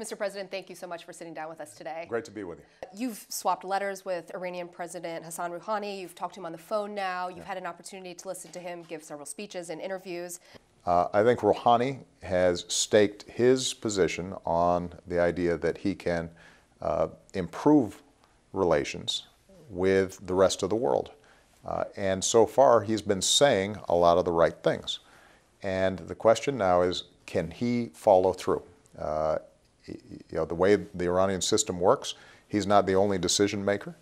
Mr. President, thank you so much for sitting down with us today. Great to be with you. You've swapped letters with Iranian President Hassan Rouhani. You've talked to him on the phone now. You've had an opportunity to listen to him give several speeches and interviews. I think Rouhani has staked his position on the idea that he can improve relations with the rest of the world. And so far, he's been saying a lot of the right things. And the question now is, can he follow through? The way the Iranian system works, he's not the only decision maker.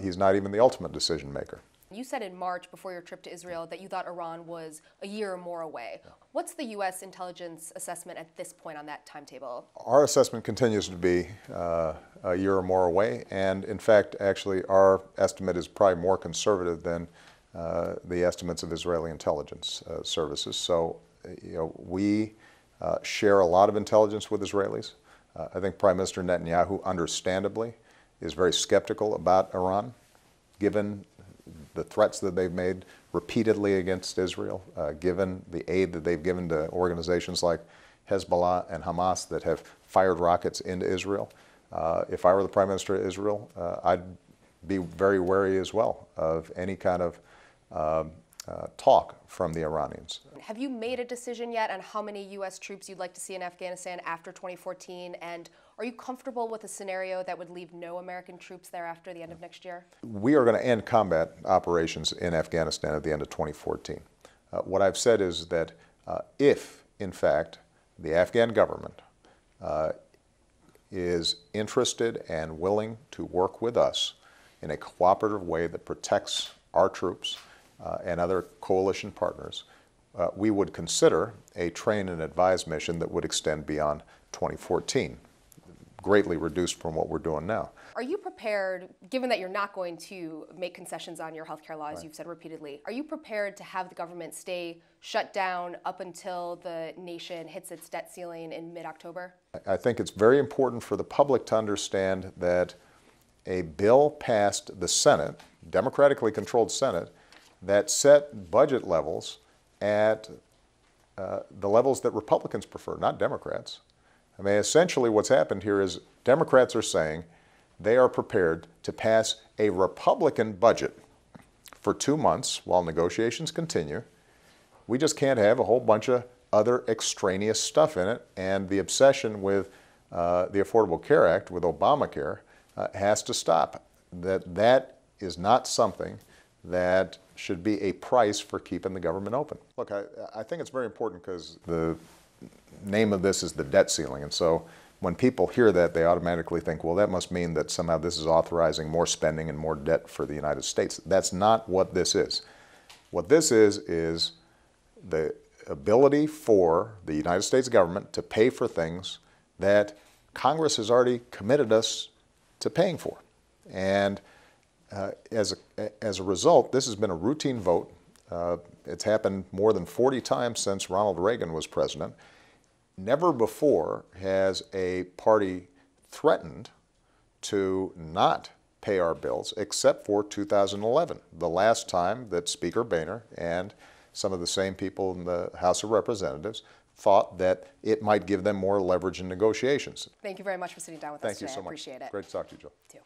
He's not even the ultimate decision maker. You said in March, before your trip to Israel, that you thought Iran was a year or more away. Yeah. What's the U.S. intelligence assessment at this point on that timetable? Our assessment continues to be a year or more away, and in fact, actually, our estimate is probably more conservative than the estimates of Israeli intelligence services. So, we share a lot of intelligence with Israelis. I think Prime Minister Netanyahu, understandably, is very skeptical about Iran, given the threats that they've made repeatedly against Israel, given the aid that they've given to organizations like Hezbollah and Hamas that have fired rockets into Israel. If I were the Prime Minister of Israel, I'd be very wary as well of any kind of talk from the Iranians. Have you made a decision yet on how many U.S. troops you'd like to see in Afghanistan after 2014? And are you comfortable with a scenario that would leave no American troops there after the end of next year? We are going to end combat operations in Afghanistan at the end of 2014. What I've said is that if, in fact, the Afghan government is interested and willing to work with us in a cooperative way that protects our troops and other coalition partners, we would consider a train and advise mission that would extend beyond 2014, greatly reduced from what we're doing now. Are you prepared, given that you're not going to make concessions on your healthcare law, as you've said repeatedly, are you prepared to have the government stay shut down up until the nation hits its debt ceiling in mid-October? I think it's very important for the public to understand that a bill passed the Senate, democratically controlled Senate, that set budget levels at the levels that Republicans prefer, not Democrats. I mean, essentially what's happened here is Democrats are saying they are prepared to pass a Republican budget for 2 months while negotiations continue. We just can't have a whole bunch of other extraneous stuff in it, and the obsession with the Affordable Care Act, with Obamacare, has to stop. That is not something that should be a price for keeping the government open. Look, I think it's very important because the name of this is the debt ceiling, and so when people hear that, they automatically think, well, that must mean that somehow this is authorizing more spending and more debt for the United States. That's not what this is. What this is the ability for the United States government to pay for things that Congress has already committed us to paying for. And as a result, this has been a routine vote. It's happened more than 40 times since Ronald Reagan was president. Never before has a party threatened to not pay our bills except for 2011, the last time that Speaker Boehner and some of the same people in the House of Representatives thought that it might give them more leverage in negotiations. Thank you very much for sitting down with us today. Thank you so much. I appreciate it. Great to talk to you, Joe. You too.